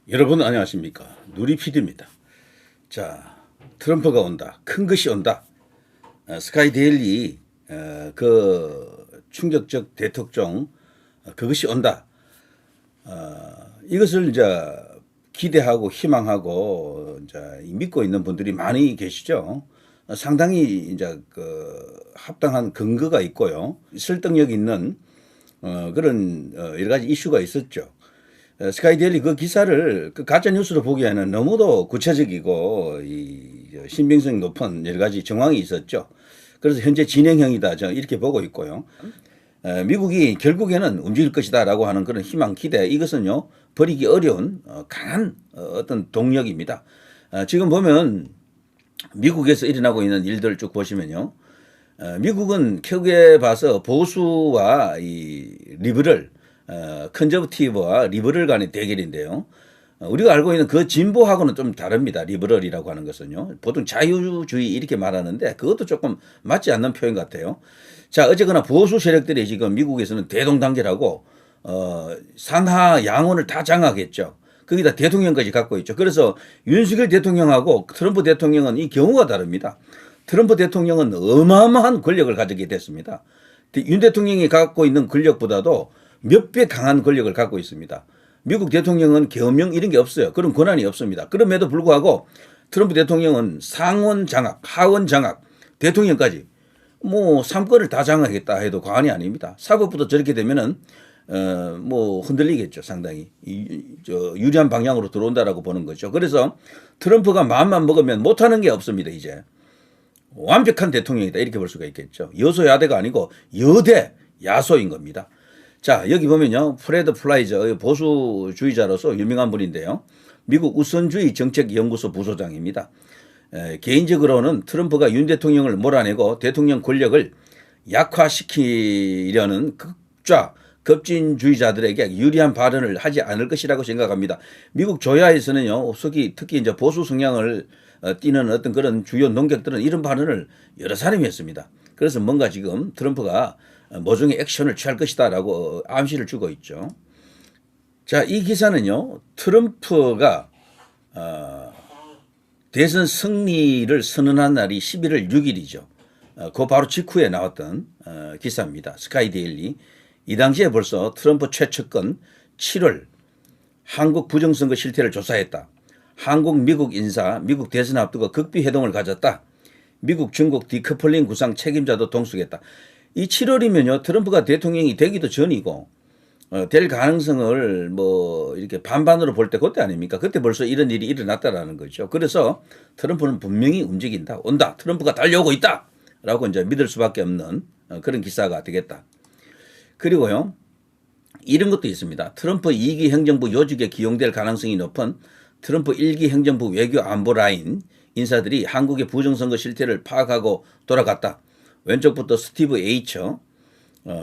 여러분 안녕하십니까? 누리 PD입니다. 자, 트럼프가 온다. 큰 것이 온다. 스카이 데일리 그 충격적 대특종 그것이 온다. 이것을 이제 기대하고 희망하고 이제 믿고 있는 분들이 많이 계시죠. 상당히 이제 그 합당한 근거가 있고요. 설득력 있는 그런 여러 가지 이슈가 있었죠. 스카이데일리 그 기사를 그 가짜 뉴스로 보기에는 너무도 구체적이고 신빙성이 높은 여러 가지 정황이 있었죠. 그래서 현재 진행형이다 저 이렇게 보고 있고요. 미국이 결국에는 움직일 것이다라고 하는 그런 희망 기대 이것은요 버리기 어려운 강한 어떤 동력입니다. 지금 보면 미국에서 일어나고 있는 일들 쭉 보시면요. 미국은 크게 봐서 보수와 이 리버럴, 컨저버티브와 리버럴 간의 대결인데요. 우리가 알고 있는 그 진보하고는 좀 다릅니다. 리버럴이라고 하는 것은요. 보통 자유주의 이렇게 말하는데 그것도 조금 맞지 않는 표현 같아요. 자, 어쨌거나 보수 세력들이 지금 미국에서는 대동단결하고 상하 양원을 다 장악했죠. 거기다 대통령까지 갖고 있죠. 그래서 윤석열 대통령하고 트럼프 대통령은 이 경우가 다릅니다. 트럼프 대통령은 어마어마한 권력을 가지게 됐습니다. 윤 대통령이 갖고 있는 권력보다도 몇 배 강한 권력을 갖고 있습니다. 미국 대통령은 계엄령 이런 게 없어요. 그런 권한이 없습니다. 그럼에도 불구하고 트럼프 대통령은 상원 장악, 하원 장악, 대통령까지 뭐 3권을 다 장악했다 해도 과언이 아닙니다. 사법부도 저렇게 되면은 뭐 흔들리겠죠, 상당히. 유리한 방향으로 들어온다라고 보는 거죠. 그래서 트럼프가 마음만 먹으면 못하는 게 없습니다, 이제. 완벽한 대통령이다, 이렇게 볼 수가 있겠죠. 여소야대가 아니고 여대 야소인 겁니다. 자, 여기 보면요. 프레드 플라이저, 보수주의자로서 유명한 분인데요. 미국 우선주의 정책연구소 부소장입니다. 개인적으로는 트럼프가 윤 대통령을 몰아내고 대통령 권력을 약화시키려는 극좌 급진주의자들에게 유리한 발언을 하지 않을 것이라고 생각합니다. 미국 조야에서는요, 특히 이제 보수 성향을 띠는 어떤 그런 주요 논객들은 이런 발언을 여러 사람이 했습니다. 그래서 뭔가 지금 트럼프가 모종의 액션을 취할 것이다라고 암시를 주고 있죠. 자, 이 기사는요, 트럼프가 대선 승리를 선언한 날이 11월 6일이죠. 그 바로 직후에 나왔던 기사입니다. 스카이데일리. 이 당시에 벌써 트럼프 최측근 7월 한국 부정선거 실태를 조사했다. 한국 미국 인사 미국 대선 앞두고 극비 회동을 가졌다. 미국 중국 디커플링 구상 책임자도 동숙했다. 이 7월이면요 트럼프가 대통령이 되기도 전이고 될 가능성을 뭐 이렇게 반반으로 볼 때 그때 아닙니까? 그때 벌써 이런 일이 일어났다라는 거죠. 그래서 트럼프는 분명히 움직인다, 온다, 트럼프가 달려오고 있다라고 이제 믿을 수밖에 없는 그런 기사가 되겠다. 그리고요 이런 것도 있습니다. 트럼프 2기 행정부 요직에 기용될 가능성이 높은 트럼프 1기 행정부 외교 안보 라인 인사들이 한국의 부정선거 실태를 파악하고 돌아갔다. 왼쪽부터 스티브 H처,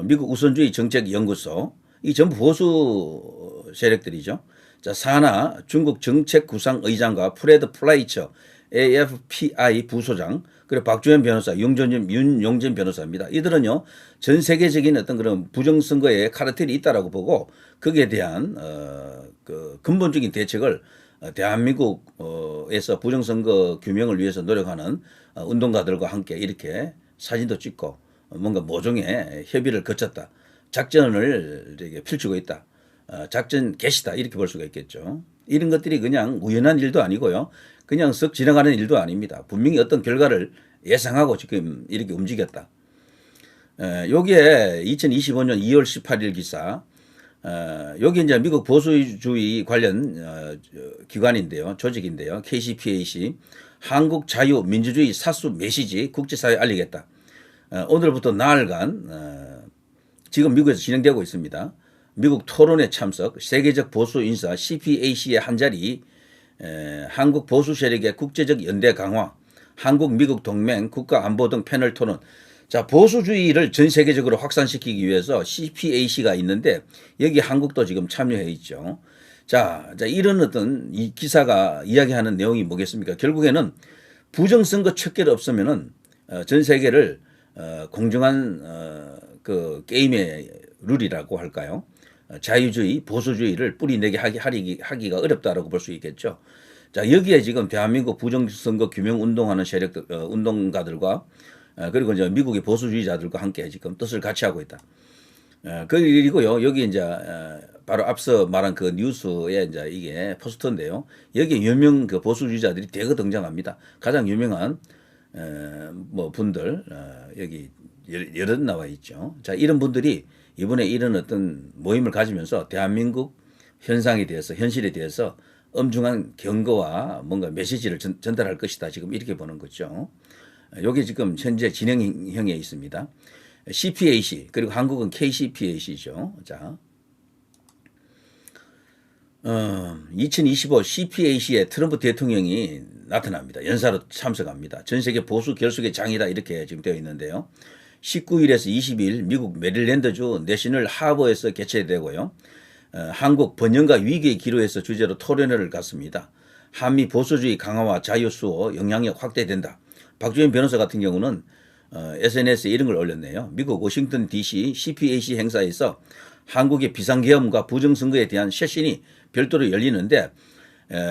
미국 우선주의 정책연구소, 이 전부 보수 세력들이죠. 자, 사나 중국 정책구상의장과 프레드 플라이처 AFPI 부소장, 그리고 박주현 변호사, 윤용진 변호사입니다. 이들은요 전 세계적인 어떤 그런 부정선거에 카르텔이 있다라고 보고 거기에 대한 그 근본적인 대책을 대한민국에서 부정선거 규명을 위해서 노력하는 운동가들과 함께 이렇게 사진도 찍고 뭔가 모종의 협의를 거쳤다. 작전을 이렇게 펼치고 있다. 작전 개시다. 이렇게 볼 수가 있겠죠. 이런 것들이 그냥 우연한 일도 아니고요. 그냥 쓱 지나가는 일도 아닙니다. 분명히 어떤 결과를 예상하고 지금 이렇게 움직였다. 여기에 2025년 2월 18일 기사, 여기 이제 미국 보수주의 관련 기관인데요. 조직인데요. KCPAC, 한국자유민주주의 사수 메시지 국제사회에 알리겠다. 오늘부터 나흘간 지금 미국에서 진행되고 있습니다. 미국 토론회 참석, 세계적 보수 인사 CPAC의 한자리, 한국 보수 세력의 국제적 연대 강화, 한국 미국 동맹 국가안보 등 패널 토론. 자, 보수주의를 전 세계적으로 확산시키기 위해서 CPAC가 있는데 여기 한국도 지금 참여해 있죠. 자, 이런 어떤 이 기사가 이야기하는 내용이 뭐겠습니까? 결국에는 부정선거 척결 없으면은 전 세계를 공정한 그 게임의 룰이라고 할까요? 자유주의, 보수주의를 뿌리내게 하기가 어렵다라고 볼 수 있겠죠. 자, 여기에 지금 대한민국 부정선거 규명 운동하는 세력들, 운동가들과 그리고 이제 미국의 보수주의자들과 함께 지금 뜻을 같이 하고 있다. 그리고요, 여기 이제 바로 앞서 말한 그 뉴스에 이제 이게 포스터인데요. 여기 유명 그 보수주의자들이 대거 등장합니다. 가장 유명한 뭐 분들 여기 여럿 나와 있죠. 자, 이런 분들이 이번에 이런 어떤 모임을 가지면서 대한민국 현상에 대해서 현실에 대해서 엄중한 경고와 뭔가 메시지를 전달할 것이다. 지금 이렇게 보는 거죠. 여기 지금 현재 진행형에 있습니다. CPAC 그리고 한국은 KCPAC죠. 자, 2025 CPAC에 트럼프 대통령이 나타납니다. 연사로 참석합니다. 전 세계 보수 결속의 장이다 이렇게 지금 되어 있는데요. 19일에서 20일 미국 메릴랜드주 내셔널 하버에서 개최되고요. 한국 번영과 위기의 기로에서 주제로 토론회를 갖습니다. 한미 보수주의 강화와 자유 수호 영향력 확대된다. 박주현 변호사 같은 경우는 SNS에 이런 걸 올렸네요. 미국 워싱턴 DC CPAC 행사에서 한국의 비상계엄과 부정선거에 대한 세신이 별도로 열리는데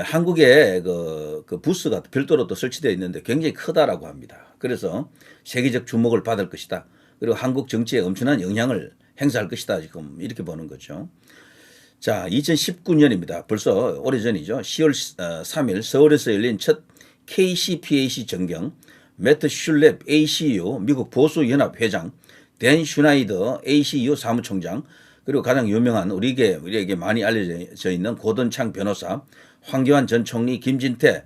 한국의 그 부스가 별도로 또 설치되어 있는데 굉장히 크다라고 합니다. 그래서 세계적 주목을 받을 것이다. 그리고 한국 정치에 엄청난 영향을 행사할 것이다. 지금 이렇게 보는 거죠. 자, 2019년입니다. 벌써 오래전이죠. 10월 3일 서울에서 열린 첫 KCPAC 정경, 매트 슐랩 ACU 미국 보수연합 회장, 댄 슈나이더 ACU 사무총장, 그리고 가장 유명한 우리에게 많이 알려져 있는 고든창 변호사, 황교안 전 총리, 김진태,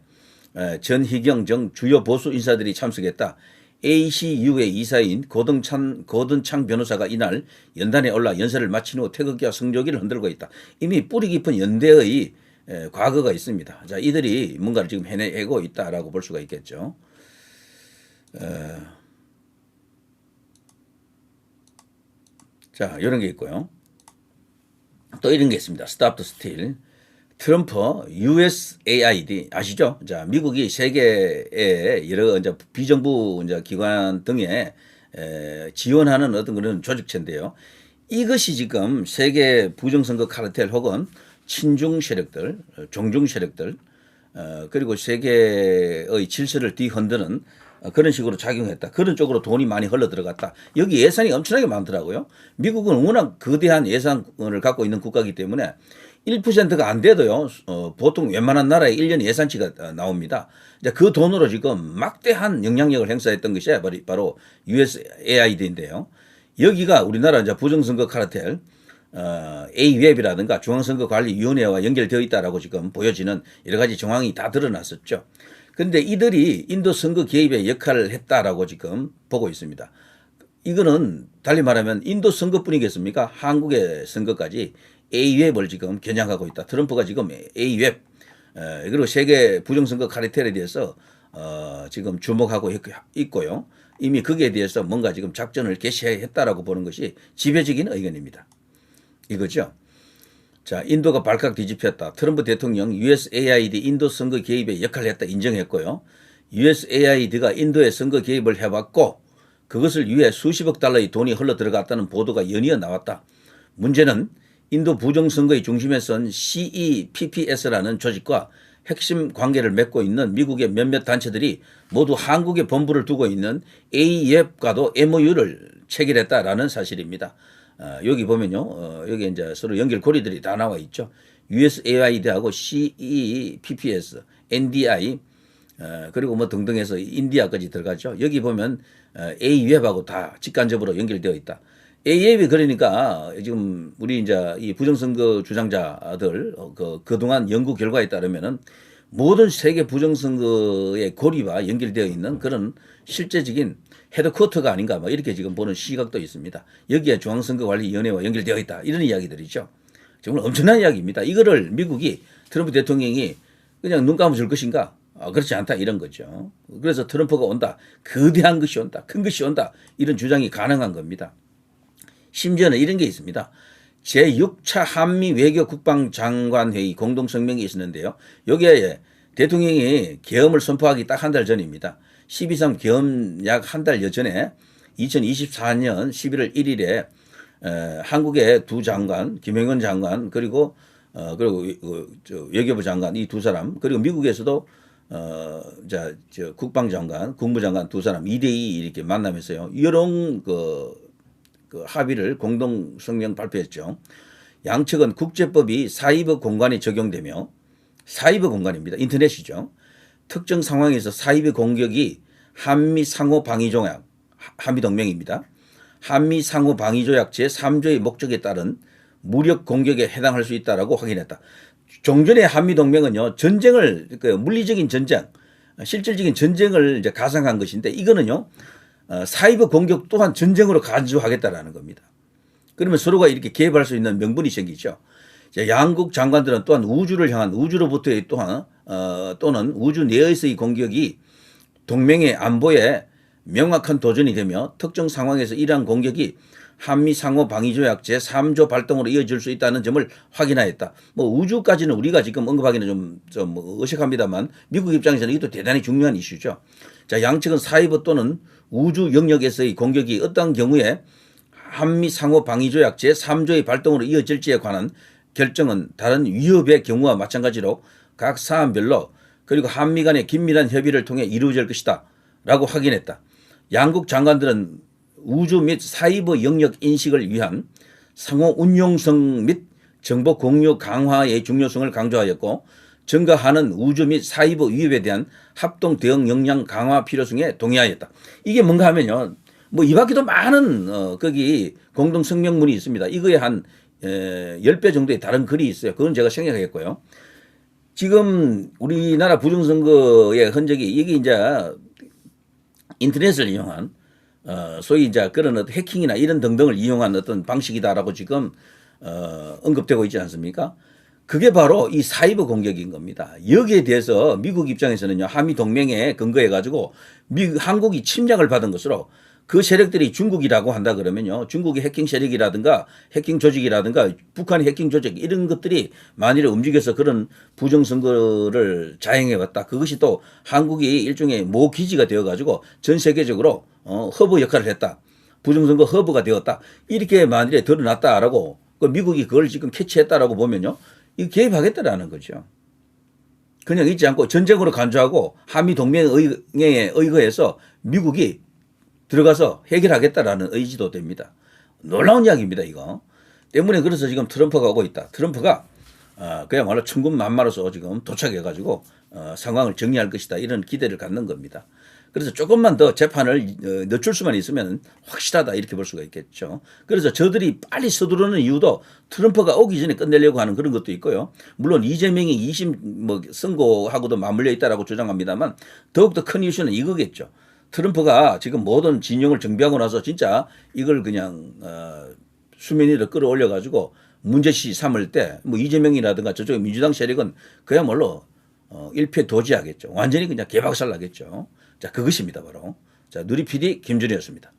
전희경 등 주요 보수 인사들이 참석했다. ACU의 이사인 고든창 변호사가 이날 연단에 올라 연설을 마친 후 태극기와 성조기를 흔들고 있다. 이미 뿌리 깊은 연대의 과거가 있습니다. 자, 이들이 뭔가를 지금 해내고 있다라고 볼 수가 있겠죠. 자, 이런 게 있고요. 또 이런 게 있습니다. Stop the Steal. 트럼프 USAID 아시죠? 자, 미국이 세계의 여러 이제 비정부 이제 기관 등에 지원하는 어떤 그런 조직체인데요. 이것이 지금 세계 부정선거 카르텔 혹은 친중 세력들, 종중 세력들, 그리고 세계의 질서를 뒤흔드는 그런 식으로 작용했다. 그런 쪽으로 돈이 많이 흘러 들어갔다. 여기 예산이 엄청나게 많더라고요. 미국은 워낙 거대한 예산을 갖고 있는 국가이기 때문에 1%가 안 돼도요, 보통 웬만한 나라의 1년 예산치가 나옵니다. 이제 그 돈으로 지금 막대한 영향력을 행사했던 것이 바로 USAID인데요. 여기가 우리나라 이제 부정선거 카르텔, A웹이라든가 중앙선거관리위원회와 연결되어 있다라고 지금 보여지는 여러 가지 정황이 다 드러났었죠. 그런데 이들이 인도 선거 개입에 역할을 했다라고 지금 보고 있습니다. 이거는 달리 말하면 인도 선거뿐이겠습니까? 한국의 선거까지 A웹을 지금 겨냥하고 있다. 트럼프가 지금 A웹 그리고 세계 부정선거 카르텔에 대해서 지금 주목하고 있고요. 이미 거기에 대해서 뭔가 지금 작전을 개시했다라고 보는 것이 지배적인 의견입니다. 이거죠. 자, 인도가 발칵 뒤집혔다. 트럼프 대통령 USAID 인도 선거 개입에 역할을 했다 인정했고요. USAID가 인도에 선거 개입을 해왔고 그것을 위해 수십억 달러의 돈이 흘러 들어갔다는 보도가 연이어 나왔다. 문제는 인도 부정선거의 중심에 선 CEPPS라는 조직과 핵심 관계를 맺고 있는 미국의 몇몇 단체들이 모두 한국에 본부를 두고 있는 A웹과도 MOU를 체결했다라는 사실입니다. 여기 보면요, 여기 이제 서로 연결고리들이 다 나와 있죠. USAID하고 CEPPS, NDI, 그리고 뭐 등등해서 인디아까지 들어가죠. 여기 보면 A웹하고 다 직간접으로 연결되어 있다. A웹이 그러니까 지금 우리 이제 이 부정선거 주장자들 그동안 연구 결과에 따르면은 모든 세계 부정선거의 고리와 연결되어 있는 그런 실제적인 헤드쿼터가 아닌가 뭐 이렇게 지금 보는 시각도 있습니다. 여기에 중앙선거관리위원회와 연결되어 있다 이런 이야기들이죠. 정말 엄청난 이야기입니다. 이거를 미국이 트럼프 대통령이 그냥 눈 감아 줄 것인가? 그렇지 않다 이런 거죠. 그래서 트럼프가 온다. 거대한 것이 온다. 큰 것이 온다. 이런 주장이 가능한 겁니다. 심지어는 이런 게 있습니다. 제6차 한미 외교 국방장관회의 공동성명이 있었는데요. 여기에 대통령이 계엄을 선포하기 딱 한 달 전입니다. 12.3 계엄 약 한 달여 전에 2024년 11월 1일에 한국의 두 장관, 김영현 장관 그리고 외교부 장관 이 두 사람 그리고 미국에서도 저 국방장관, 국무장관 두 사람 2대2 이렇게 만나면서요. 이런 그 합의를 공동 성명 발표했죠. 양측은 국제법이 사이버 공간에 적용되며 사이버 공간입니다. 인터넷이죠. 특정 상황에서 사이버 공격이 한미 상호 방위 조약, 한미 동맹입니다. 한미 상호 방위 조약 제3조의 목적에 따른 무력 공격에 해당할 수 있다라고 확인했다. 종전의 한미 동맹은요 전쟁을 물리적인 전쟁, 실질적인 전쟁을 이제 가상한 것인데 이거는요 사이버 공격 또한 전쟁으로 간주하겠다라는 겁니다. 그러면 서로가 이렇게 개입할 수 있는 명분이 생기죠. 양국 장관들은 또한 우주를 향한 우주로부터의 또한 또는 우주 내에서의 공격이 동맹의 안보에 명확한 도전이 되며 특정 상황에서 이러한 공격이 한미 상호 방위 조약 제3조 발동으로 이어질 수 있다는 점을 확인하였다. 뭐 우주까지는 우리가 지금 언급하기는 좀 어색합니다만 미국 입장에서는 이것도 대단히 중요한 이슈죠. 자, 양측은 사이버 또는 우주 영역에서의 공격이 어떤 경우에 한미 상호 방위 조약 제3조의 발동으로 이어질지에 관한 결정은 다른 위협의 경우와 마찬가지로 각 사안별로 그리고 한미 간의 긴밀한 협의를 통해 이루어질 것이다 라고 확인했다. 양국 장관들은 우주 및 사이버 영역 인식을 위한 상호 운용성 및 정보 공유 강화의 중요성을 강조하였고 증가하는 우주 및 사이버 위협에 대한 합동 대응 역량 강화 필요성에 동의하였다. 이게 뭔가 하면요. 뭐 이 밖에도 많은 거기 공동 성명문이 있습니다. 이거에 한 10배 정도의 다른 글이 있어요. 그건 제가 생략하겠고요. 지금 우리나라 부정선거의 흔적이 이게 이제 인터넷을 이용한 소위 이제 그런 어떤 해킹이나 이런 등등을 이용한 어떤 방식이다라고 지금 언급되고 있지 않습니까? 그게 바로 이 사이버 공격인 겁니다. 여기에 대해서 미국 입장에서는요, 한미 동맹에 근거해 가지고 한국이 침략을 받은 것으로 그 세력들이 중국이라고 한다 그러면요, 중국의 해킹 세력이라든가 해킹 조직이라든가 북한의 해킹 조직 이런 것들이 만일에 움직여서 그런 부정선거를 자행해 왔다. 그것이 또 한국이 일종의 모기지가 되어 가지고 전 세계적으로 허브 역할을 했다. 부정선거 허브가 되었다. 이렇게 만일에 드러났다라고 미국이 그걸 지금 캐치했다라고 보면요, 이거 개입하겠다라는 거죠. 그냥 있지 않고 전쟁으로 간주하고 한미 동맹에 의거해서 미국이 들어가서 해결하겠다라는 의지도 됩니다. 놀라운 이야기입니다, 이거. 때문에 그래서 지금 트럼프가 오고 있다. 트럼프가 그야말로 천군만마로서 지금 도착해가지고 상황을 정리할 것이다. 이런 기대를 갖는 겁니다. 그래서 조금만 더 재판을 늦출 수만 있으면 확실하다 이렇게 볼 수가 있겠죠. 그래서 저들이 빨리 서두르는 이유도 트럼프가 오기 전에 끝내려고 하는 그런 것도 있고요. 물론 이재명이 2심 선고하고도 맞물려 있다라고 주장합니다만 더욱더 큰 이슈는 이거겠죠. 트럼프가 지금 모든 진영을 정비하고 나서 진짜 이걸 그냥 수면 위로 끌어올려 가지고 문제시 삼을 때 뭐 이재명이라든가 저쪽 민주당 세력은 그야말로 일패도지하겠죠. 완전히 그냥 개박살 나겠죠. 자, 그것입니다, 바로. 자, 누리 PD 김준이었습니다.